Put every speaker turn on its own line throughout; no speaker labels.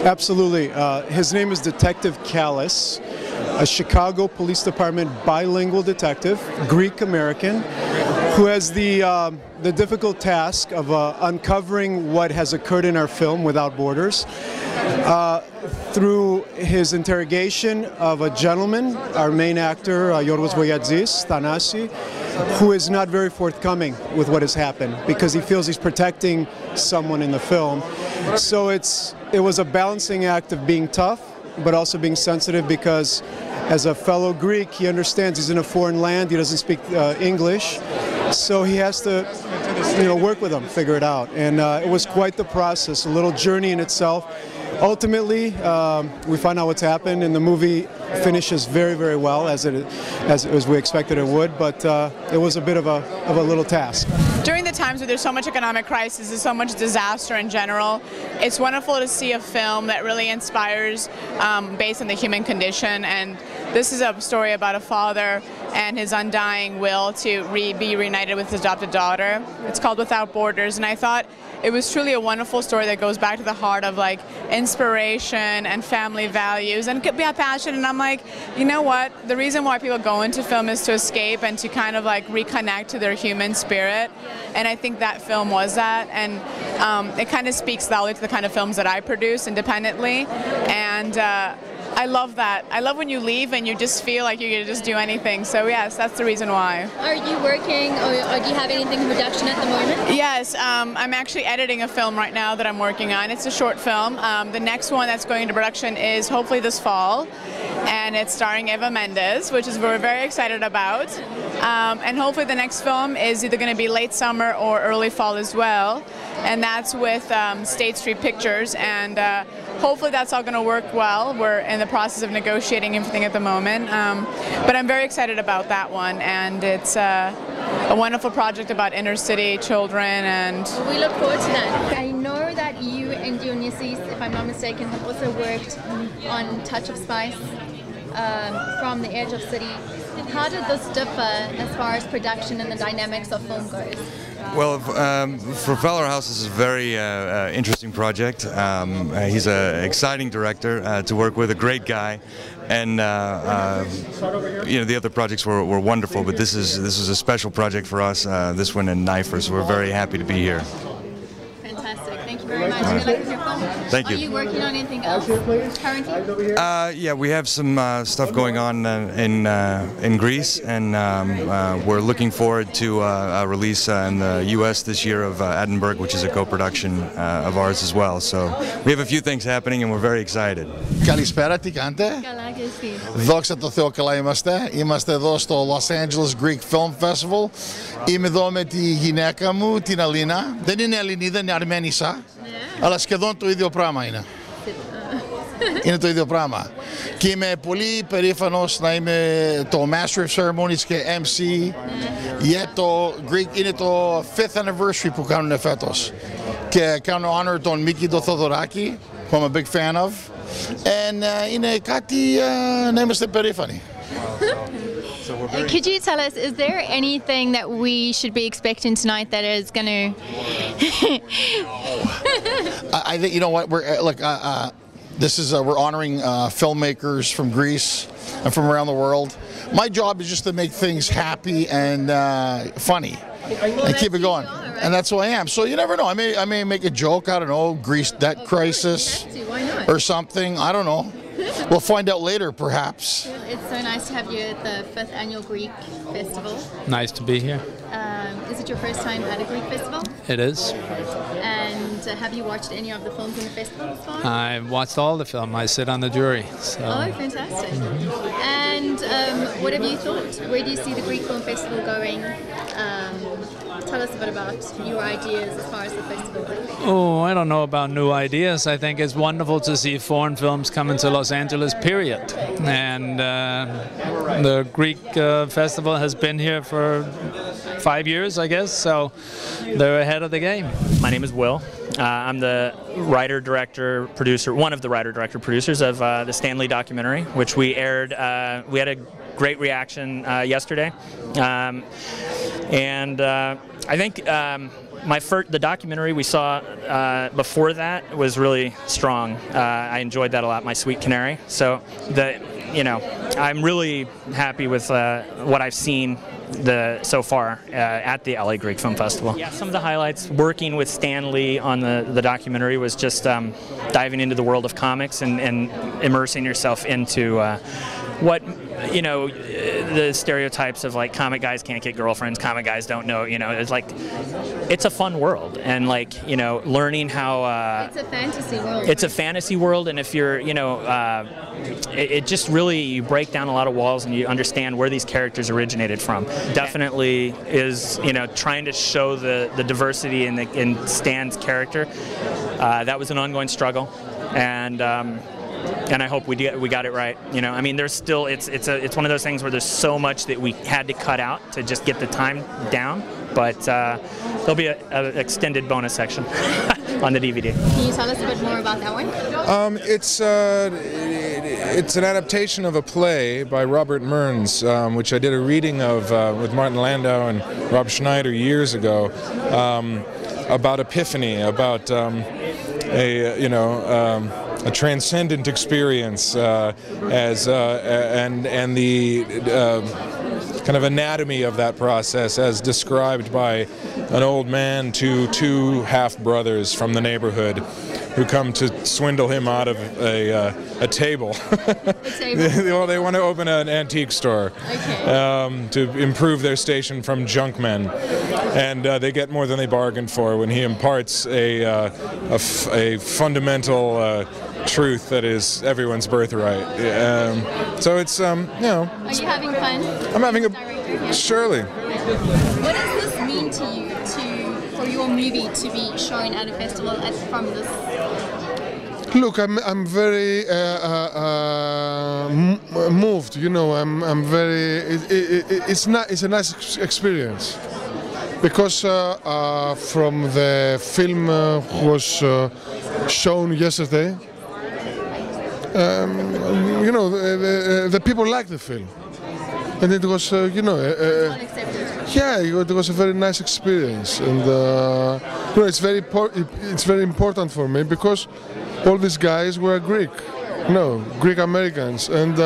Absolutely. His name is Detective Callis, a Chicago Police Department bilingual detective, Greek-American, who has the difficult task of uncovering what has occurred in our film, Without Borders, through his interrogation of a gentleman, our main actor, Yorgos Voyadzis, Thanasi, who is not very forthcoming with what has happened because he feels he's protecting someone in the film. So it was a balancing act of being tough, but also being sensitive because as a fellow Greek, he understands he's in a foreign land, he doesn't speak English, so he has to work with them, figure it out. And it was quite the process, a little journey in itself. Ultimately, we find out what's happened, and the movie finishes very, very well, as we expected it would, but it was a bit of a little task.
During the times where there's so much economic crisis and so much disaster in general, it's wonderful to see a film that really inspires based on the human condition. And this is a story about a father and his undying will to be reunited with his adopted daughter. It's called Without Borders, and I thought it was truly a wonderful story that goes back to the heart of like inspiration and family values and could be a passion. And I'm like, you know what? The reason why people go into film is to escape and to kind of like reconnect to their human spirit. And I think that film was that. And it kind of speaks loudly to the kind of films that I produce independently. And I love that. I love when you leave and you just feel like you can just do anything. So yes, that's the reason why.
Are you working or do you have anything in production at the moment?
Yes, I'm actually editing a film right now that I'm working on. It's a short film. The next one that's going into production is hopefully this fall. And it's starring Eva Mendes, which is we're very excited about. And hopefully the next film is either going to be late summer or early fall as well. And that's with State Street Pictures. And hopefully that's all going to work well. We're in the process of negotiating everything at the moment. But I'm very excited about that one. And it's a wonderful project about inner city children. And
we look forward to that. I know that you and Dionysus, if I'm not mistaken, have also worked on Touch of Spice from The Edge of City. How did this differ as far as production and the dynamics of film goes?
Well, for Feller House, this is a very interesting project. He's an exciting director to work with, a great guy, and the other projects were wonderful, but this is a special project for us. This one in Knifer, so we're very happy to be here.
Fantastic. Thank you very much. Good luck with your film.
Thank you.
Are you working on anything else currently?
Yeah, we have some stuff going on in Greece, and we're looking forward to a release in the U.S. this year of Edinburgh, which is a co-production of ours as well. So we have a few things happening, and we're very excited.
Καλησπέρα, τι κάνετε?
Καλά και εσύ.
Δόξα τω Θεώ, καλά είμαστε. Είμαστε εδώ στο Los Angeles Greek Film Festival. Είμαι εδώ με τη γυναίκα μου, την Αλίνα. Δεν είναι Ελληνίδα, είναι Αρμένισσα. Αλλά σχεδόν το ίδιο πράγμα είναι. Είναι το ίδιο πράγμα. Και είμαι πολύ περήφανος να είμαι το Master of Ceremonies και MC για το Greek. Είναι το 5th anniversary που κάνουν φέτος. Και κάνω honor τον Μίκη το Θοδωράκη, που I'm a big fan of. And είναι κάτι να είμαστε περήφανοι.
Could you tell us, is there anything that we should be expecting tonight that is going to...
I think, you know what, this is, we're honoring filmmakers from Greece and from around the world. My job is just to make things happy and funny and keep it going. And that's who I am. So you never know. I may make a joke, I don't know, Greece debt crisis or something. I don't know. We'll find out later, perhaps.
It's so nice to have you at the 5th Annual Greek Festival.
Nice to be here.
Is it your first time at a Greek festival?
It is.
And have you watched any of the films in the festival so far?
I've watched all the film. I sit on the jury. So.
Oh, fantastic. And what have you thought? Where do you see the Greek Film Festival going? Tell us a bit about your ideas as far as the festival goes.
Oh, I don't know about new ideas. I think it's wonderful to see foreign films coming to Los Angeles, period. And the Greek festival has been here for 5 years, I guess, so they're ahead of the game.
My name is Will. I'm the writer, director, producer, one of the writer, director, producers of the Stan Lee documentary, which we aired. We had a great reaction yesterday. And I think the documentary we saw before that was really strong. I enjoyed that a lot, My Sweet Canary. So I'm really happy with what I've seen so far at the LA Greek Film Festival. Yeah, some of the highlights working with Stan Lee on the documentary was just diving into the world of comics and immersing yourself into what the stereotypes of like comic guys can't get girlfriends, comic guys don't know, it's like it's a fun world, and learning how
it's a fantasy world.
It's a fantasy world, and if you're it just really, you break down a lot of walls and you understand where these characters originated from. Definitely is trying to show the diversity in Stan's character. That was an ongoing struggle, and I hope we got it right. I mean, there's still it's one of those things where there's so much that we had to cut out to just get the time down. But there'll be an extended bonus section on the DVD.
Can you tell us a bit more about that one?
It's an adaptation of a play by Robert Mearns, which I did a reading of with Martin Landau and Rob Schneider years ago, about epiphany, about a transcendent experience and the kind of anatomy of that process as described by an old man to two half-brothers from the neighborhood who come to swindle him out of a table. Well, they want to open an antique store to improve their station from junk men, and they get more than they bargained for when he imparts a fundamental truth that is everyone's birthright. So it's
Are you having fun?
I'm having surely.
What does this mean to you for your movie to be shown at a festival from this?
Look, I'm very moved. I'm very. It's a nice experience because from the film was shown yesterday. The people liked the film, and it was yeah, it was a very nice experience, and it's very important for me because all these guys were Greek, Greek Americans, and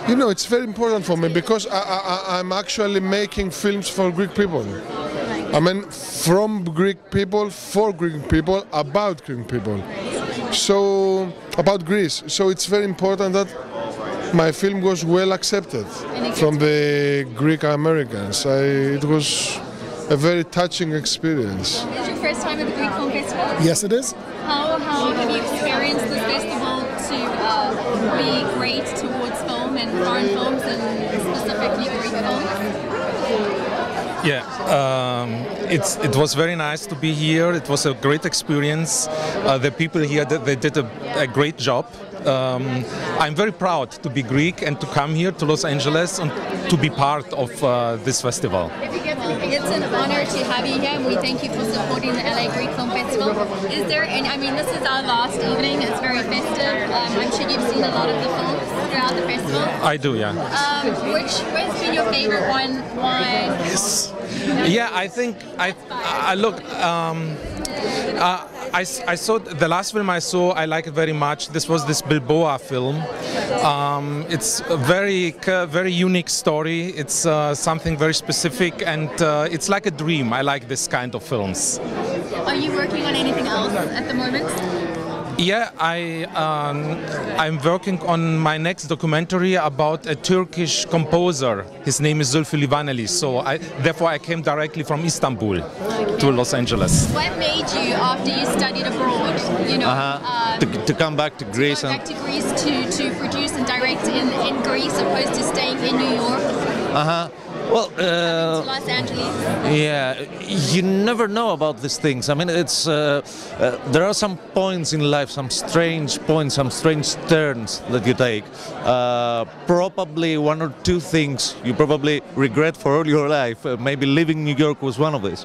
it's very important for me because I'm actually making films for Greek people. I mean, from Greek people, for Greek people, about Greek people. So, about Greece. So it's very important that my film was well accepted from the Greek Americans. It was a very touching experience.
Is it your first time at the Greek Film Festival?
Yes, it is.
How have you experienced this festival to be great towards film and foreign films and specifically Greek films?
Yeah, it was very nice to be here. It was a great experience. The people here, they did a great job. I'm very proud to be Greek and to come here to Los Angeles and to be part of this festival.
It's an honor to have you here, and we thank you for supporting the LA Greek Film Festival. Is there any, this is our last evening, it's very festive. I'm sure you've seen a lot of the films throughout the festival.
I do, yeah.
Which has been your favorite one? Why?
Yes. Yeah, I think, I saw the last film I saw. I like it very much. This was this Bilboa film. It's a very unique story. It's something very specific, and it's like a dream. I like this kind of films.
Are you working on anything else at the moment?
Yeah, I'm working on my next documentary about a Turkish composer. His name is Zülfü Livaneli. So therefore I came directly from Istanbul to Los Angeles.
What made you, after you studied abroad,
to come back to Greece?
To produce and direct in Greece opposed to staying in New York?
Well,
to Los Angeles.
Yeah, you never know about these things. It's there are some points in life, some strange points, some strange turns that you take. Probably one or two things you probably regret for all your life. Maybe leaving New York was one of these.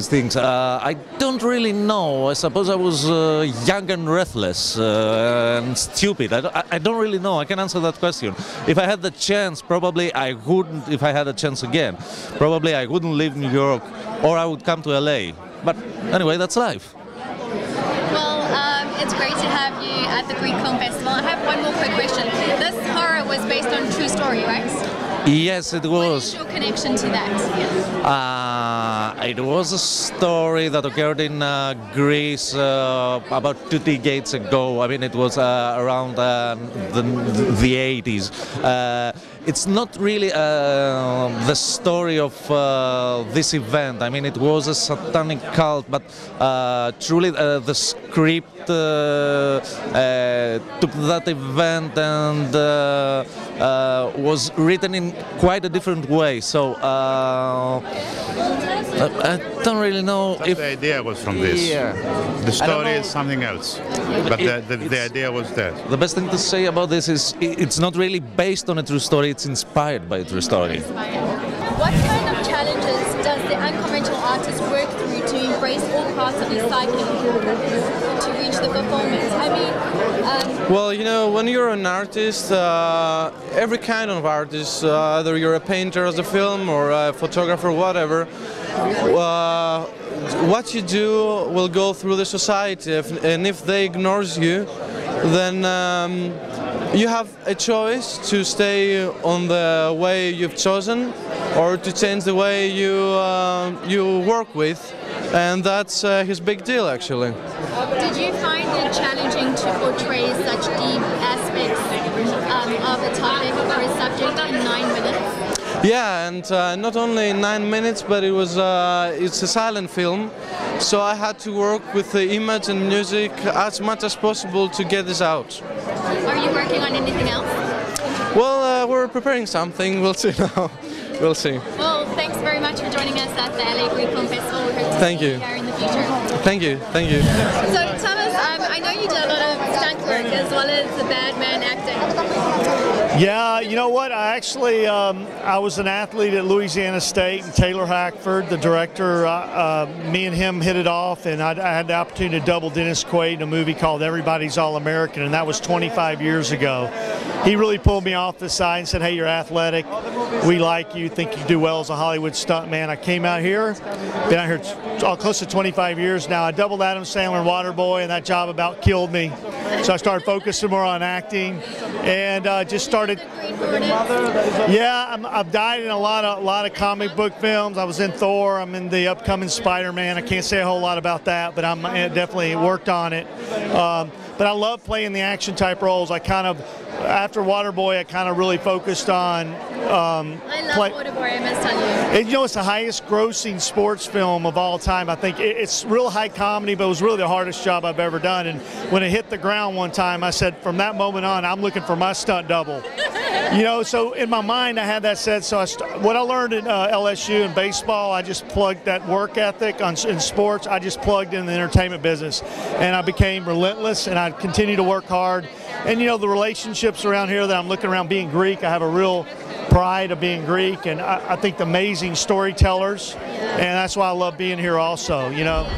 Things. I don't really know. I suppose I was young and restless and stupid. I don't really know. I can answer that question. If I had the chance, probably I wouldn't if I had a chance again. Probably I wouldn't leave New York, or I would come to LA. But anyway, that's life.
Well, it's great to have you at the Greek Film Festival. I have one more quick question. This horror was based on true story, right?
Yes, it was.
What is your connection to that?
It was a story that occurred in Greece about 2 decades ago. I mean, it was around the 80s. It's not really the story of this event. I mean, it was a satanic cult, but truly the script took that event and was written in quite a different way. So I don't really know if
the idea was from this.
Yeah.
The story is something else, but the idea was that.
The best thing to say about this is it's not really based on a true story, it's inspired by a true story.
What kind of challenges does the unconventional artist work through to embrace all parts of his psyche to reach the performance? I mean,
well, you know, when you're an artist, every kind of artist, either you're a painter as a film or a photographer, whatever, what you do will go through the society, and if they ignores you, then you have a choice to stay on the way you've chosen or to change the way you work with, and that's his big deal, actually.
Did you find it challenging to portray such deep aspects of a topic or a subject in 9 minutes?
Yeah, and not only in 9 minutes, but it's a silent film, so I had to work with the image and music as much as possible to get this out.
Are you working on anything else?
Well, we're preparing something. We'll see now. We'll see.
Well, thanks very much for joining us at the LA Greek Film Festival. We hope to
Thank
see
you.
you here in the future.
Thank you. Thank you.
So, Thomas, I know you did a lot of stunt work as well as the bad man acting.
Yeah, you know what? I actually, I was an athlete at Louisiana State, and Taylor Hackford, the director, me and him hit it off, and I had the opportunity to double Dennis Quaid in a movie called Everybody's All-American, and that was 25 years ago. He really pulled me off the side and said, hey, you're athletic, we like you, think you do well as a Hollywood stuntman. I came out here, been out here close to 25 years now. I doubled Adam Sandler in Waterboy, and that job about killed me. So I started focusing more on acting, and just started. Yeah, I've died in a lot of comic book films. I was in Thor. I'm in the upcoming Spider-Man. I can't say a whole lot about that, but I'm definitely worked on it. But I love playing the action type roles. I kind of, after Waterboy, I kind of really focused on.
I love Waterboy, I must tell you.
And, you know, it's the highest grossing sports film of all time. I think it's real high comedy, but it was really the hardest job I've ever done. And when it hit the ground one time, I said, from that moment on, I'm looking for my stunt double. You know, so in my mind, I had that set. So what I learned in LSU in baseball, I just plugged that work ethic in sports. I just plugged in the entertainment business, and I became relentless, and I continue to work hard. And, you know, the relationships around here that I'm looking around being Greek, I have a real pride of being Greek, and I think the amazing storytellers, and that's why I love being here also, you know.